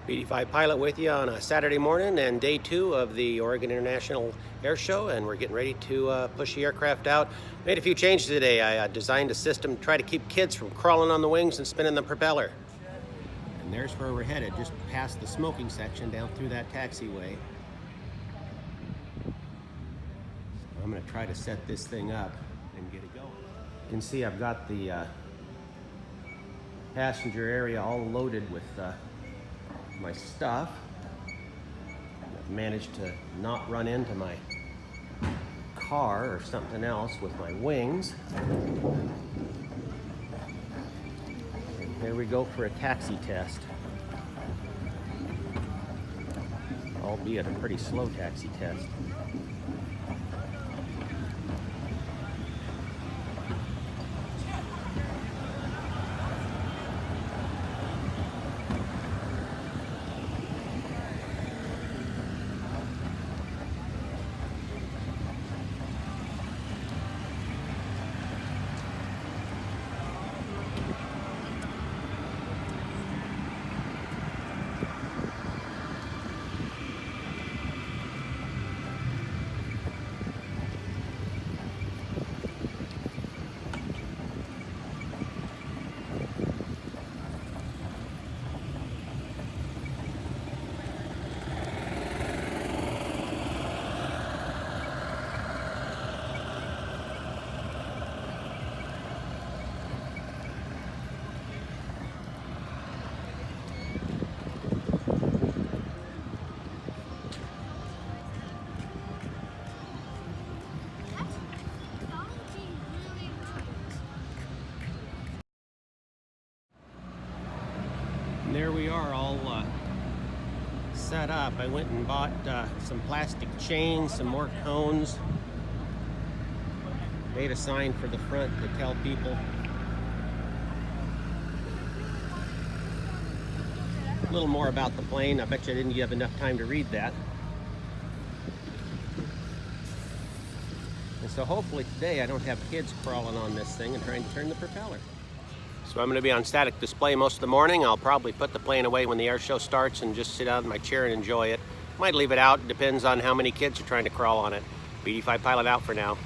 BD5 pilot with you on a Saturday morning and day 2 of the Oregon International Airshow, and we're getting ready to push the aircraft out. Made a few changes today. I designed a system to try to keep kids from crawling on the wings and spinning the propeller. And there's where we're headed, just past the smoking section down through that taxiway. So I'm going to try to set this thing up and get it going. You can see I've got the passenger area all loaded with my stuff. I've managed to not run into my car or something else with my wings. And here we go for a taxi test. Albeit a pretty slow taxi test. And there we are, all set up. I went and bought some plastic chains, some more cones. Made a sign for the front to tell people. A little more about the plane. I bet you I didn't have enough time to read that. And so hopefully today I don't have kids crawling on this thing and trying to turn the propeller. So I'm going to be on static display most of the morning. I'll probably put the plane away when the air show starts and just sit out in my chair and enjoy it. Might leave it out. Depends on how many kids are trying to crawl on it. BD5 pilot out for now.